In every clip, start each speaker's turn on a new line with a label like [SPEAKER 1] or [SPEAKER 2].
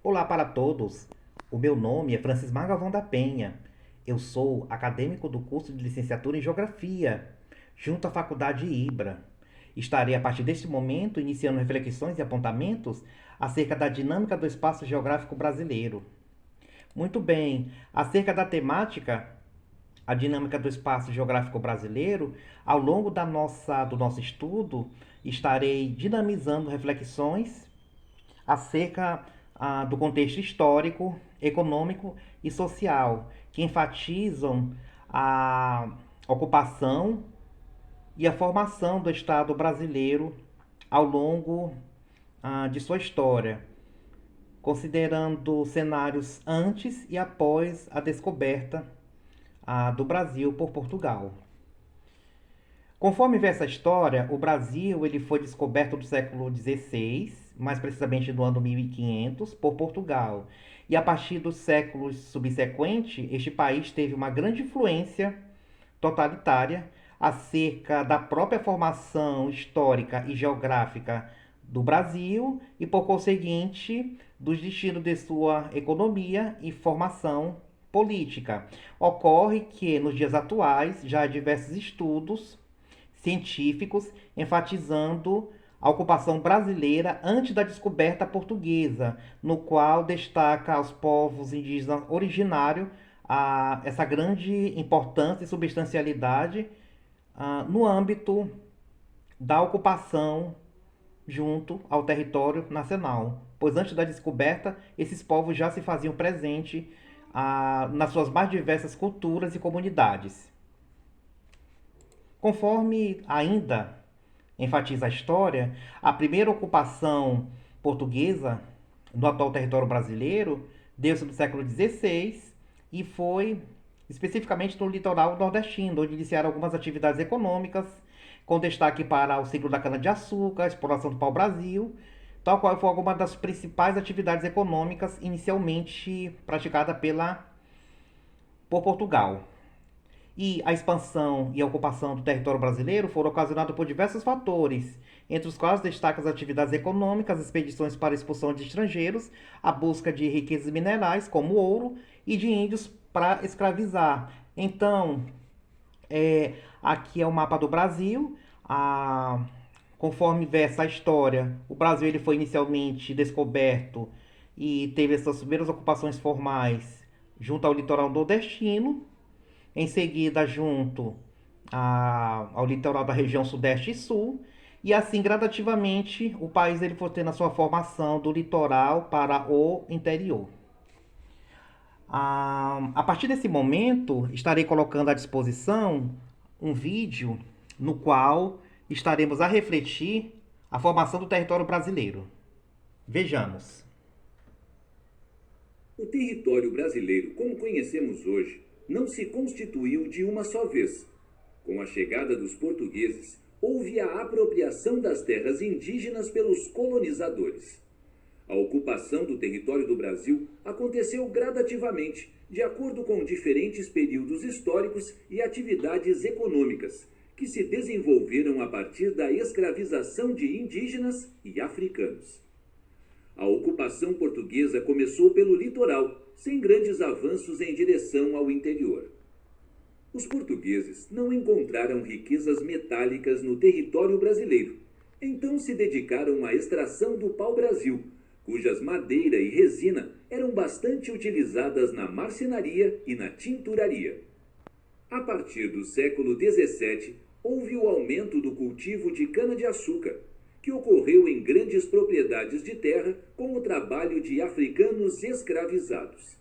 [SPEAKER 1] Olá para todos. O meu nome é Francismar Galvão da Penha. Eu sou acadêmico do curso de licenciatura em Geografia, junto à Faculdade IBRA. Estarei, a partir deste momento, iniciando reflexões e apontamentos acerca da dinâmica do espaço geográfico brasileiro. Muito bem, acerca da temática, a dinâmica do espaço geográfico brasileiro, ao longo do nosso estudo, estarei dinamizando reflexões acerca do contexto histórico, econômico e social, que enfatizam a ocupação e a formação do Estado brasileiro ao longo de sua história, considerando cenários antes e após a descoberta do Brasil por Portugal. Conforme vê essa história, o Brasil ele foi descoberto no século XVI, mais precisamente no ano 1500, por Portugal. E a partir dos séculos subsequentes, este país teve uma grande influência totalitária acerca da própria formação histórica e geográfica do Brasil e, por conseguinte, dos destinos de sua economia e formação política. Ocorre que, nos dias atuais, já há diversos estudos científicos enfatizando a ocupação brasileira antes da descoberta portuguesa, no qual destaca aos povos indígenas originários essa grande importância e substancialidade no âmbito da ocupação junto ao território nacional, pois antes da descoberta esses povos já se faziam presente nas suas mais diversas culturas e comunidades. Conforme ainda enfatiza a história, a primeira ocupação portuguesa no atual território brasileiro deu-se no século XVI e foi especificamente no litoral nordestino, onde iniciaram algumas atividades econômicas, com destaque para o ciclo da cana-de-açúcar, a exploração do pau-brasil, tal qual foi alguma das principais atividades econômicas inicialmente praticada por Portugal. E a expansão e a ocupação do território brasileiro foram ocasionadas por diversos fatores, entre os quais destacam as atividades econômicas, expedições para a expulsão de estrangeiros, a busca de riquezas minerais, como ouro, e de índios para escravizar. Então, aqui é o mapa do Brasil. Conforme versa a história, o Brasil ele foi inicialmente descoberto e teve essas primeiras ocupações formais junto ao litoral nordestino, em seguida junto ao litoral da região sudeste e sul, e assim gradativamente o país ele foi tendo a sua formação do litoral para o interior. A partir desse momento, estarei colocando à disposição um vídeo no qual estaremos a refletir a formação do território brasileiro. Vejamos.
[SPEAKER 2] O território brasileiro, como conhecemos hoje, não se constituiu de uma só vez. Com a chegada dos portugueses, houve a apropriação das terras indígenas pelos colonizadores. A ocupação do território do Brasil aconteceu gradativamente, de acordo com diferentes períodos históricos e atividades econômicas, que se desenvolveram a partir da escravização de indígenas e africanos. A ocupação portuguesa começou pelo litoral, sem grandes avanços em direção ao interior. Os portugueses não encontraram riquezas metálicas no território brasileiro, então se dedicaram à extração do pau-brasil, cujas madeira e resina eram bastante utilizadas na marcenaria e na tinturaria. A partir do século XVII, houve o aumento do cultivo de cana-de-açúcar, que ocorreu em grandes propriedades de terra com o trabalho de africanos escravizados.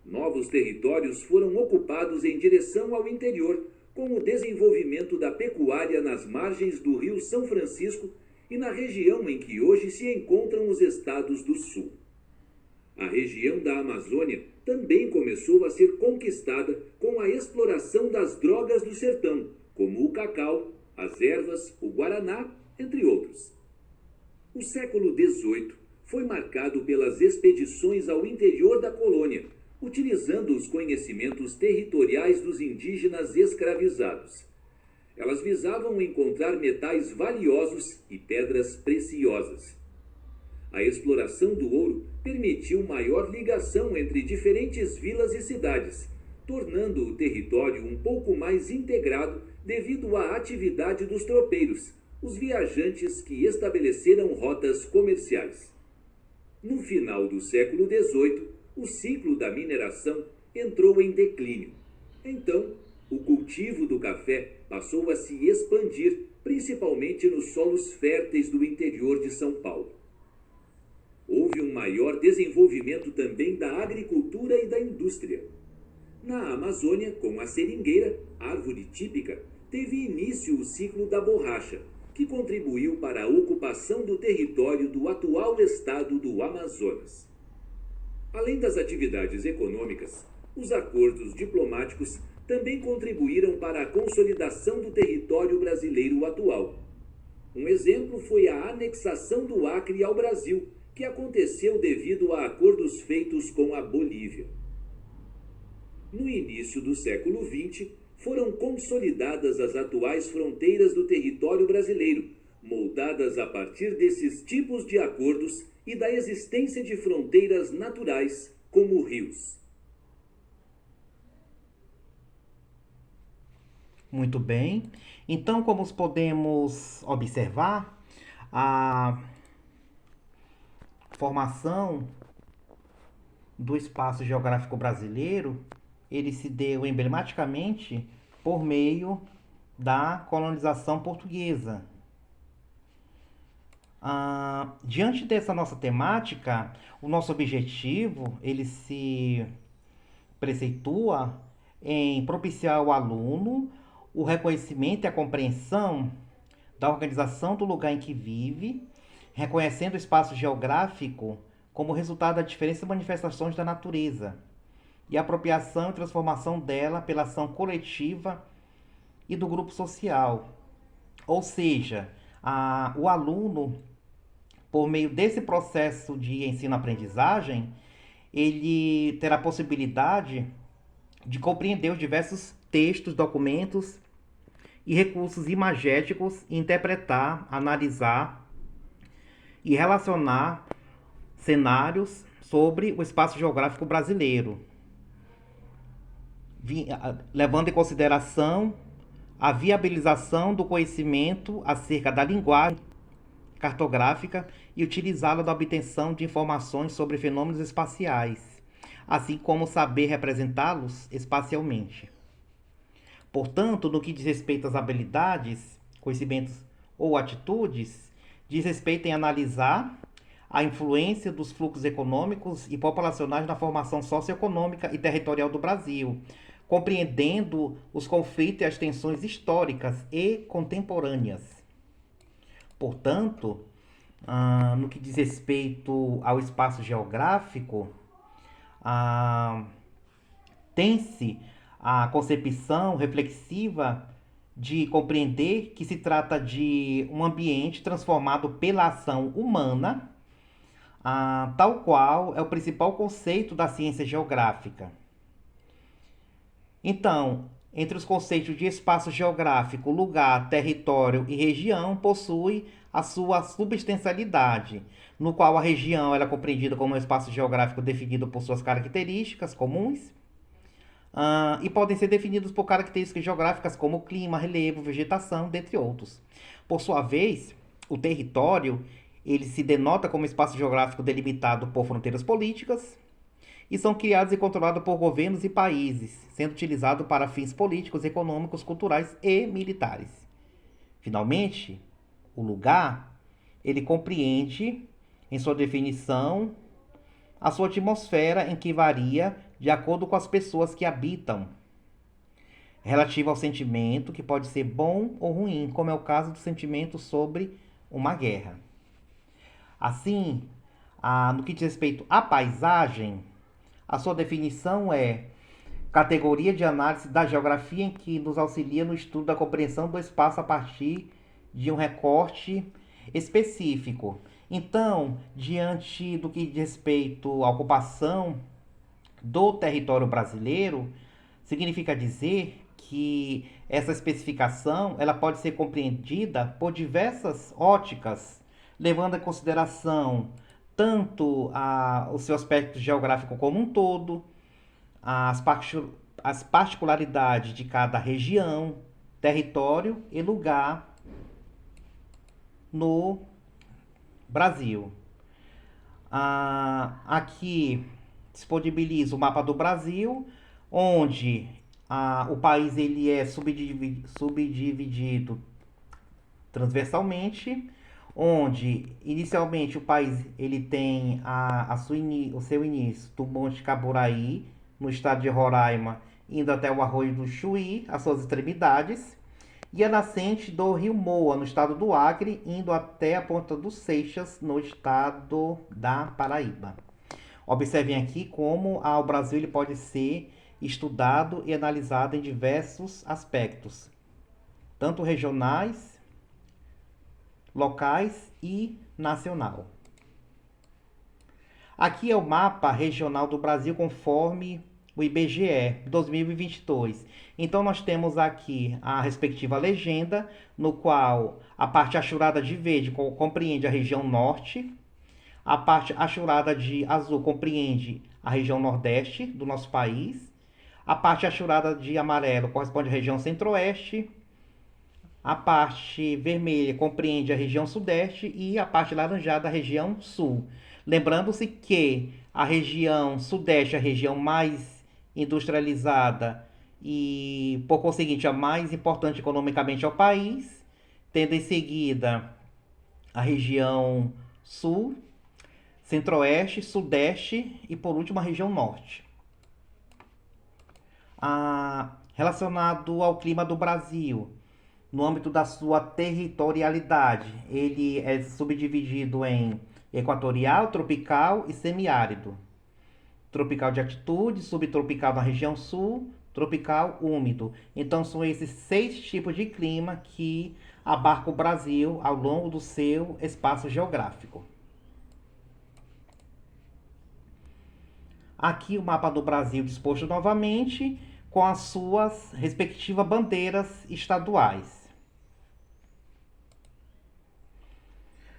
[SPEAKER 2] Novos territórios foram ocupados em direção ao interior, com o desenvolvimento da pecuária nas margens do rio São Francisco e na região em que hoje se encontram os estados do sul. A região da Amazônia também começou a ser conquistada com a exploração das drogas do sertão, como o cacau, as ervas, o guaraná, entre outros. O século XVIII foi marcado pelas expedições ao interior da colônia, utilizando os conhecimentos territoriais dos indígenas escravizados. Elas visavam encontrar metais valiosos e pedras preciosas. A exploração do ouro permitiu maior ligação entre diferentes vilas e cidades, tornando o território um pouco mais integrado devido à atividade dos tropeiros, os viajantes que estabeleceram rotas comerciais. No final do século XVIII, o ciclo da mineração entrou em declínio. Então, o cultivo do café passou a se expandir, principalmente nos solos férteis do interior de São Paulo. Houve um maior desenvolvimento também da agricultura e da indústria. Na Amazônia, com a seringueira, árvore típica, teve início o ciclo da borracha, que contribuiu para a ocupação do território do atual estado do Amazonas. Além das atividades econômicas, os acordos diplomáticos também contribuíram para a consolidação do território brasileiro atual. Um exemplo foi a anexação do Acre ao Brasil, que aconteceu devido a acordos feitos com a Bolívia. No início do século XX, foram consolidadas as atuais fronteiras do território brasileiro, moldadas a partir desses tipos de acordos e da existência de fronteiras naturais, como rios.
[SPEAKER 1] Muito bem. Então, como podemos observar, a formação do espaço geográfico brasileiro, ele se deu emblematicamente por meio da colonização portuguesa. Diante dessa nossa temática, o nosso objetivo, ele se preceitua em propiciar ao aluno o reconhecimento e a compreensão da organização do lugar em que vive, reconhecendo o espaço geográfico como resultado das diferentes manifestações da natureza e a apropriação e transformação dela pela ação coletiva e do grupo social. Ou seja, o aluno, por meio desse processo de ensino-aprendizagem, ele terá a possibilidade de compreender os diversos textos, documentos e recursos imagéticos e interpretar, analisar e relacionar cenários sobre o espaço geográfico brasileiro, levando em consideração a viabilização do conhecimento acerca da linguagem cartográfica e utilizá-la na obtenção de informações sobre fenômenos espaciais, assim como saber representá-los espacialmente. Portanto, no que diz respeito às habilidades, conhecimentos ou atitudes, diz respeito em analisar a influência dos fluxos econômicos e populacionais na formação socioeconômica e territorial do Brasil, compreendendo os conflitos e as tensões históricas e contemporâneas. Portanto, no que diz respeito ao espaço geográfico, tem-se a concepção reflexiva de compreender que se trata de um ambiente transformado pela ação humana, tal qual é o principal conceito da ciência geográfica. Então, entre os conceitos de espaço geográfico, lugar, território e região, possui a sua substancialidade, no qual a região ela é compreendida como um espaço geográfico definido por suas características comuns, e podem ser definidos por características geográficas como clima, relevo, vegetação, dentre outros. Por sua vez, o território ele se denota como espaço geográfico delimitado por fronteiras políticas e são criados e controlados por governos e países, sendo utilizado para fins políticos, econômicos, culturais e militares. Finalmente, o lugar, ele compreende, em sua definição, a sua atmosfera em que varia de acordo com as pessoas que habitam, relativo ao sentimento que pode ser bom ou ruim, como é o caso do sentimento sobre uma guerra. Assim, no que diz respeito à paisagem, a sua definição é categoria de análise da geografia em que nos auxilia no estudo da compreensão do espaço a partir de um recorte específico. Então, diante do que diz respeito à ocupação do território brasileiro, significa dizer que essa especificação ela pode ser compreendida por diversas óticas, levando em consideração tanto o seu aspecto geográfico como um todo, as, as particularidades de cada região, território e lugar no Brasil. Aqui disponibiliza o mapa do Brasil, onde o país ele é subdividido transversalmente, onde inicialmente o país ele tem o seu início do Monte Caburaí, no estado de Roraima, indo até o Arroio do Chuí, as suas extremidades, e a nascente do Rio Moa, no estado do Acre, indo até a Ponta dos Seixas, no estado da Paraíba. Observem aqui como o Brasil ele pode ser estudado e analisado em diversos aspectos, tanto regionais, locais e nacional. Aqui é o mapa regional do Brasil conforme o IBGE 2022. Então nós temos aqui a respectiva legenda, no qual a parte achurada de verde compreende a região norte, a parte achurada de azul compreende a região nordeste do nosso país, a parte achurada de amarelo corresponde à região centro-oeste, a parte vermelha compreende a região sudeste e a parte laranjada a região sul. Lembrando-se que a região sudeste é a região mais industrializada e, por conseguinte, a mais importante economicamente ao país, tendo em seguida a região sul, centro-oeste, sudeste e, por último, a região norte. Relacionado ao clima do Brasil, no âmbito da sua territorialidade, ele é subdividido em equatorial, tropical e semiárido. Tropical de altitude, subtropical na região sul, tropical úmido. Então são esses 6 tipos de clima que abarca o Brasil ao longo do seu espaço geográfico. Aqui o mapa do Brasil disposto novamente com as suas respectivas bandeiras estaduais.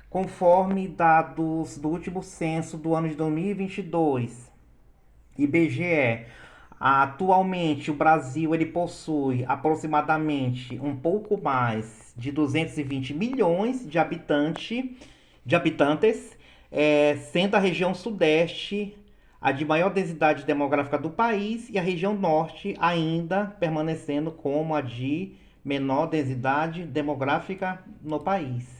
[SPEAKER 1] Conforme dados do último censo do ano de 2022, IBGE, atualmente o Brasil ele possui aproximadamente um pouco mais de 220 milhões de habitantes, sendo a região sudeste a de maior densidade demográfica do país e a região norte ainda permanecendo como a de menor densidade demográfica no país.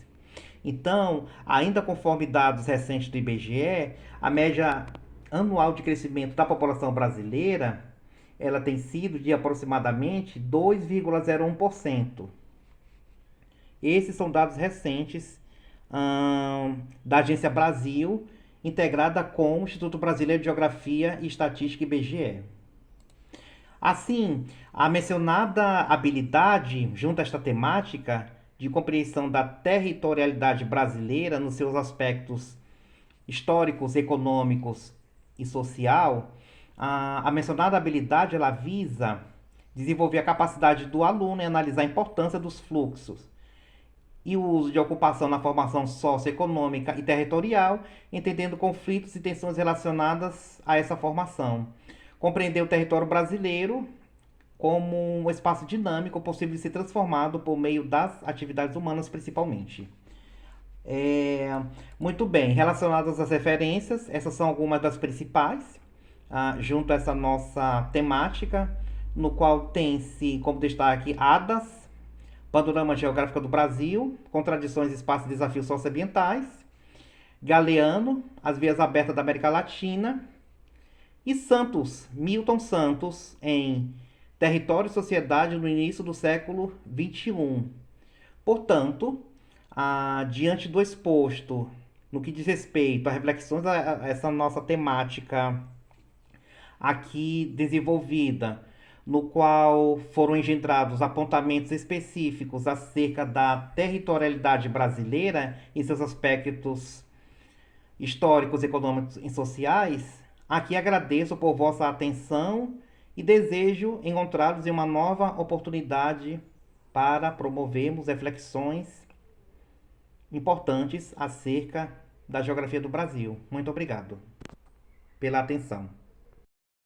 [SPEAKER 1] Então, ainda conforme dados recentes do IBGE, a média anual de crescimento da população brasileira, ela tem sido de aproximadamente 2,01%. Esses são dados recentes da Agência Brasil, integrada com o Instituto Brasileiro de Geografia e Estatística IBGE. Assim, a mencionada habilidade, junto a esta temática de compreensão da territorialidade brasileira nos seus aspectos históricos, econômicos e social, a mencionada habilidade ela visa desenvolver a capacidade do aluno em analisar a importância dos fluxos e o uso de ocupação na formação socioeconômica e territorial, entendendo conflitos e tensões relacionadas a essa formação. Compreender o território brasileiro como um espaço dinâmico possível de ser transformado por meio das atividades humanas, principalmente. Muito bem, relacionadas às referências, essas são algumas das principais, junto a essa nossa temática, no qual tem-se como destaque ADAS, Panorama Geográfico do Brasil, Contradições, Espaços e Desafios Socioambientais, Galeano, As Vias Abertas da América Latina, e Santos, Milton Santos, em Território e Sociedade no início do século XXI. Portanto, diante do exposto, no que diz respeito a reflexões a essa nossa temática aqui desenvolvida, no qual foram engendrados apontamentos específicos acerca da territorialidade brasileira em seus aspectos históricos, econômicos e sociais, aqui agradeço por vossa atenção e desejo encontrá-los em uma nova oportunidade para promovermos reflexões importantes acerca da geografia do Brasil. Muito obrigado pela atenção.